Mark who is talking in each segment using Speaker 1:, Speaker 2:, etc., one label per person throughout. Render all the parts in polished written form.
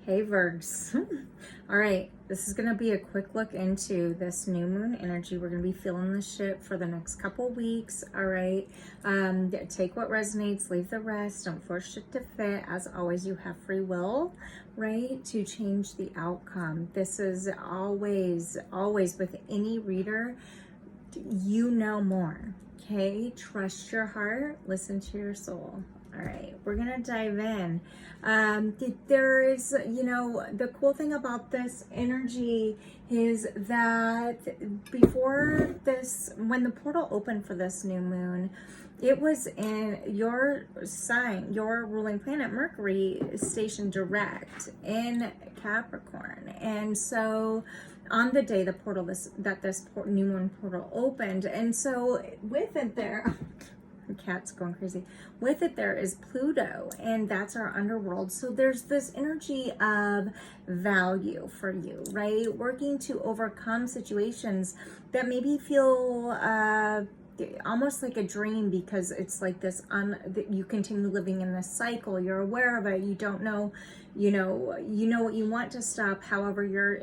Speaker 1: Hey Virgs. All right, this is going to be a quick look into this new moon energy. We're going to be feeling this shit for the next couple weeks. All right, take what resonates, leave the rest. Don't force shit to fit. As always, you have free will, right, to change the outcome. This is always with any reader, you know more. Okay, trust your heart, listen to your soul. All right, we're gonna dive in. There is, the cool thing about this energy is that before this, when the portal opened for this new moon, it was in your sign, your ruling planet Mercury, stationed direct in Capricorn. And so on the day the portal, this new moon portal opened, and so with it there, the cat's going crazy. With it there is Pluto, and that's our underworld. So there's this energy of value for you, right? Working to overcome situations that maybe feel almost like a dream, because it's like this that you continue living in this cycle. You're aware of it. You don't know, you know what you want to stop. However, you're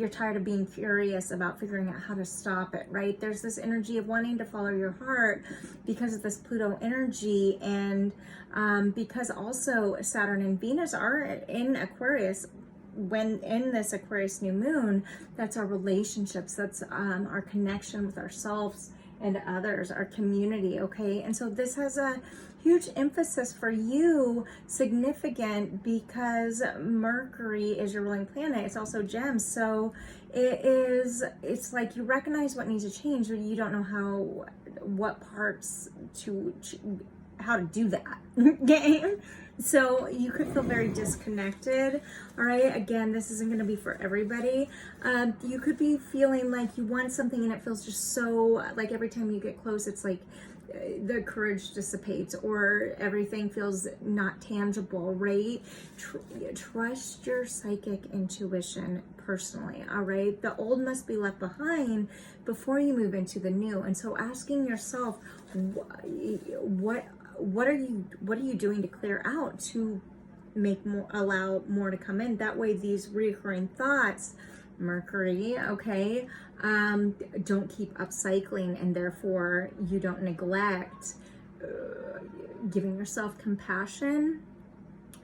Speaker 1: tired of being curious about figuring out how to stop it, right? There's this energy of wanting to follow your heart because of this Pluto energy, and because also Saturn and Venus are in Aquarius. When in this Aquarius new moon, that's our relationships, that's our connection with ourselves and others, our community, okay? And so this has a huge emphasis for you, significant, because Mercury is your ruling planet. It's also gems. So it's like you recognize what needs to change, but you don't know how to do that. Okay? So you could feel very disconnected. All right, again, this isn't going to be for everybody. You could be feeling like you want something and it feels just so, like every time you get close, it's like the courage dissipates, or everything feels not tangible, right? Trust your psychic intuition personally. All right, the old must be left behind before you move into the new. And so asking yourself, what are you doing to clear out, to allow more to come in? That way these recurring thoughts, Mercury, okay, don't keep upcycling, and therefore you don't neglect giving yourself compassion,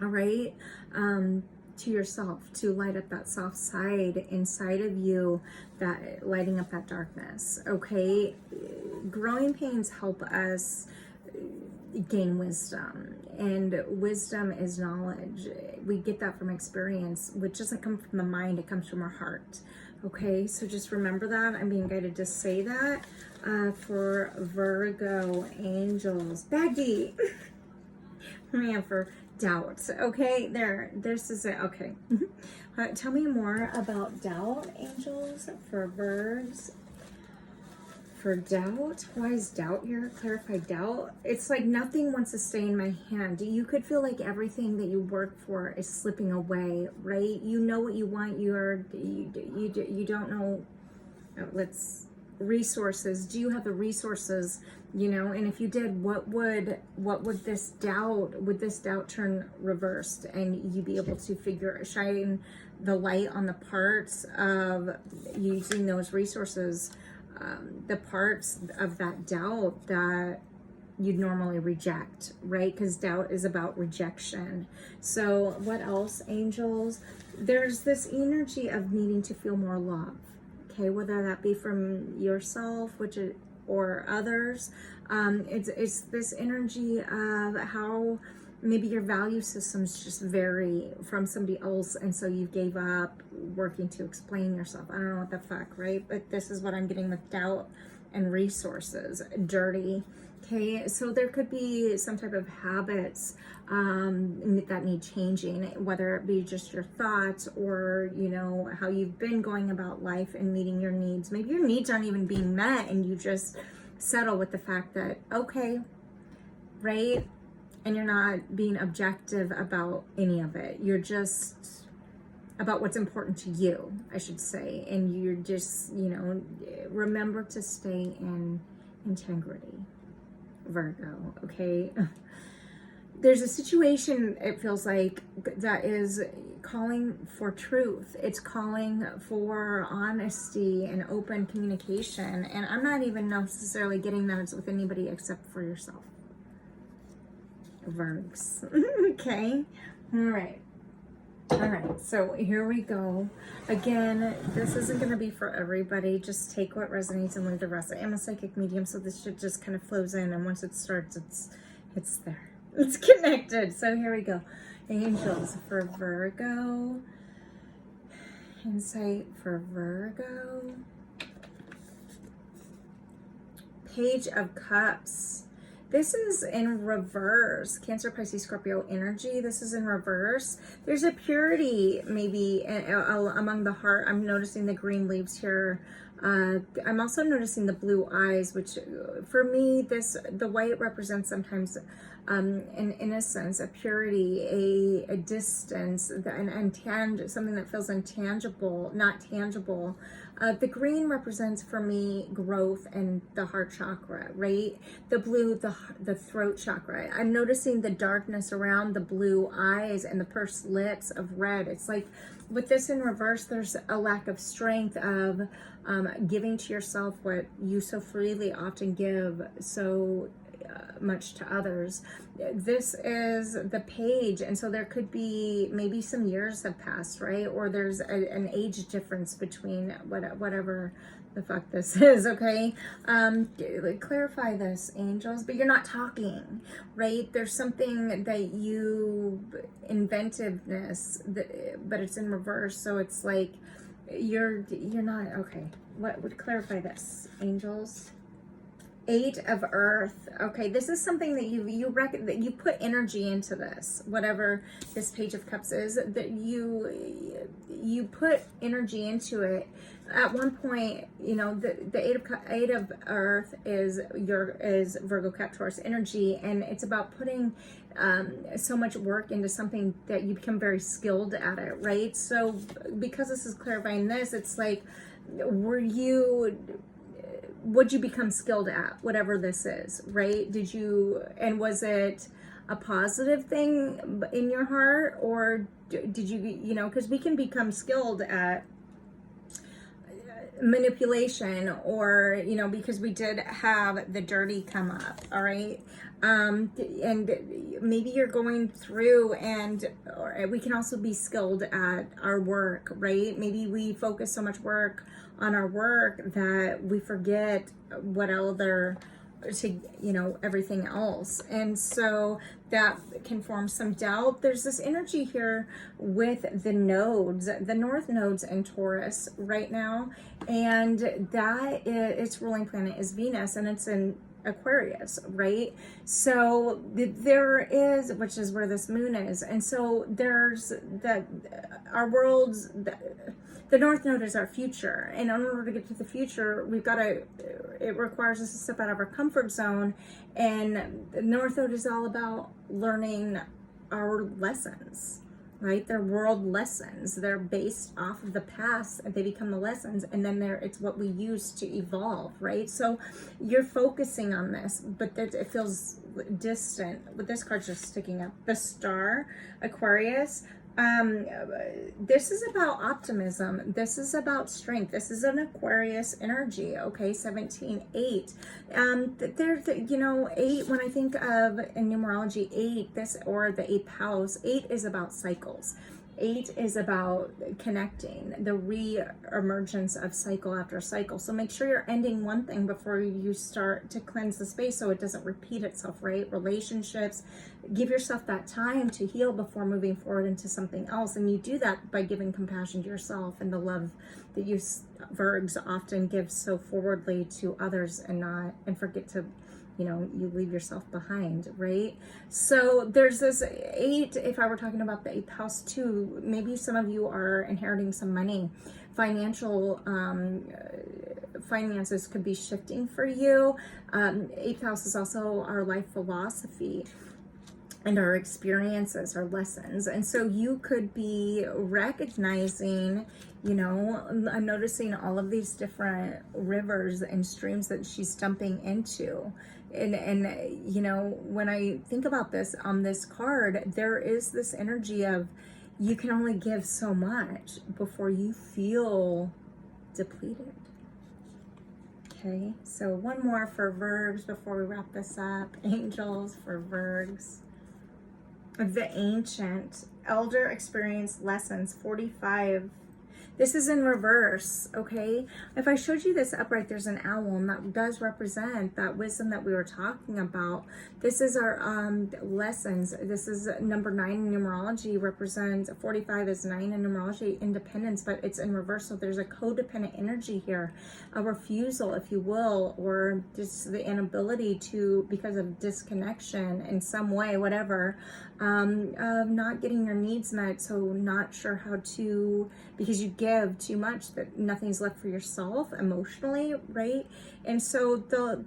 Speaker 1: all right, to yourself, to light up that soft side inside of you, that lighting up that darkness, okay? Growing pains help us gain wisdom, and wisdom is knowledge. We get that from experience, which doesn't come from the mind, it comes from our heart. Okay, so just remember that. I'm being guided to say that for Virgo angels. Baggy. Man, for doubt. Okay, this is it. Okay. Tell me more about doubt, angels, for Virgs. For doubt, why is doubt here? Clarify doubt. It's like nothing wants to stay in my hand. You could feel like everything that you work for is slipping away, right? You know what you want. You don't know. Resources. Do you have the resources? And if you did, what would this doubt? Would this doubt turn reversed, and you be able to shine the light on the parts of using those resources? The parts of that doubt that you'd normally reject, right? Because doubt is about rejection. So what else, angels? There's this energy of needing to feel more love, okay? Whether that be from yourself, or others. It's this energy of how maybe your value systems just vary from somebody else, and so you gave up working to explain yourself. I don't know what the fuck, right? But this is what I'm getting with doubt and resources. Dirty. Okay, so there could be some type of habits that need changing, whether it be just your thoughts, or how you've been going about life and meeting your needs. Maybe your needs aren't even being met, and you just settle with the fact that, okay, right? And you're not being objective about any of it. You're just about what's important to you, I should say. And you're just, remember to stay in integrity, Virgo, okay? There's a situation, it feels like, that is calling for truth. It's calling for honesty and open communication. And I'm not even necessarily getting that it's with anybody except for yourself. Virgs. Okay. All right. All right, so here we go. Again, this isn't going to be for everybody. Just take what resonates and leave the rest. I am a psychic medium, so this shit just kind of flows in, and once it starts, it's there. It's connected. So here we go. Angels for Virgo. Insight for Virgo. Page of Cups. This is in reverse. Cancer, Pisces, Scorpio energy. This is in reverse. There's a purity maybe among the heart. I'm noticing the green leaves here. I'm also noticing the blue eyes, which for me, the white represents sometimes an innocence, a purity, a distance, something that feels intangible, not tangible. The green represents for me growth and the heart chakra, right? The blue, the throat chakra. I'm noticing the darkness around the blue eyes and the pursed lips of red. It's like with this in reverse, there's a lack of strength of giving to yourself what you so freely often give so much to others. This is the page, and so there could be maybe some years have passed, right? Or there's an age difference between whatever the fuck this is, okay? Clarify this, angels, but you're not talking, right? There's something that you inventiveness, but it's in reverse, so it's like you're not okay. What would clarify this, angels? 8 of Earth. Okay, this is something that you reckon that you put energy into this, whatever this Page of Cups is, that you put energy into it. At one point, you know, the 8 of Earth is Virgo, Cap, Taurus energy, and it's about putting so much work into something that you become very skilled at it, right? So because this is clarifying this, it's like, would you become skilled at whatever this is, right? And was it a positive thing in your heart, or did you, because we can become skilled at manipulation, or, because we did have the dirty come up, all right? And maybe you're going through, or we can also be skilled at our work, right? Maybe we focus so much work on our work that we forget what everything else. And so that can form some doubt. There's this energy here with the nodes, the north nodes in Taurus right now. And its ruling planet is Venus, and it's in Aquarius, right? So there is, which is where this moon is. And so there's our worlds, the North Node is our future. And in order to get to the future, it requires us to step out of our comfort zone. And the North Node is all about learning our lessons, right? They're world lessons. They're based off of the past, and they become the lessons. And then it's what we use to evolve, right? So you're focusing on this, but it feels distant. With this card just sticking up. The Star, Aquarius. This is about optimism. This is about strength. This is an Aquarius energy. Okay, 17-8. There's 8. When I think of in numerology 8, or the 8th house, 8 is about cycles. 8 is about connecting, the re-emergence of cycle after cycle. So make sure you're ending one thing before you start to cleanse the space so it doesn't repeat itself, right? Relationships, give yourself that time to heal before moving forward into something else. And you do that by giving compassion to yourself and the love that you Virgs often give so forwardly to others, and forget to you leave yourself behind, right? So there's this 8, if I were talking about the 8th house too, maybe some of you are inheriting some money. Financial finances could be shifting for you. 8th house is also our life philosophy and our experiences, our lessons. And so you could be recognizing, I'm noticing all of these different rivers and streams that she's dumping into. And when I think about this on this card, there is this energy of, you can only give so much before you feel depleted. Okay, so one more for Virgs before we wrap this up. Angels for Virgs. The Ancient Elder Experience Lessons 45. This is in reverse, okay? If I showed you this upright, there's an owl, and that does represent that wisdom that we were talking about. This is our lessons. This is number 9 in numerology, represents 45 is 9 in numerology, independence, but it's in reverse. So there's a codependent energy here, a refusal, if you will, or just the inability to, because of disconnection in some way, whatever, of not getting your needs met. So not sure how to, because you give too much, that nothing's left for yourself emotionally, right? And so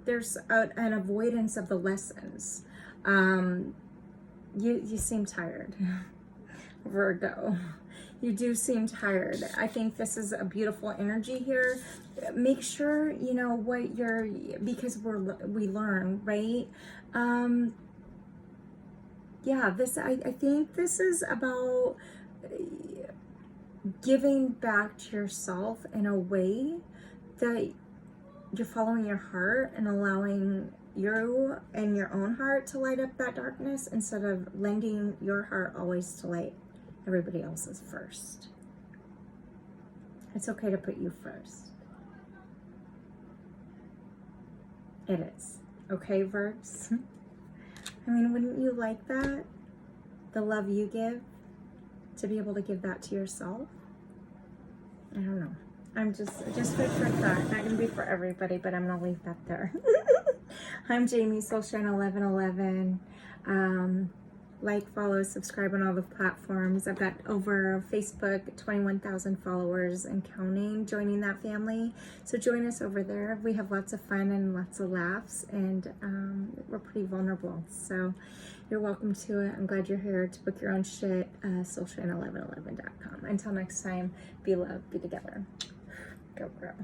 Speaker 1: there's an avoidance of the lessons. You seem tired, Virgo. You do seem tired. I think this is a beautiful energy here. Make sure you know what you're, because we learn, right? Yeah, I think this is about giving back to yourself in a way that you're following your heart and allowing you and your own heart to light up that darkness, instead of lending your heart always to light everybody else's first. It's okay to put you first. It is. Okay, Virgs? I mean, wouldn't you like that? The love you give, to be able to give that to yourself? I don't know. I'm just food for thought. Not gonna be for everybody, but I'm gonna leave that there. I'm Jamie, Soulshine 1111. Like, follow, subscribe on all the platforms. I've got over Facebook 21,000 followers and counting, joining that family. So join us over there. We have lots of fun and lots of laughs, and we're pretty vulnerable. So you're welcome to it. I'm glad you're here to book your own shit. Soulshine1111.com. Until next time, be loved, be together. Go girl.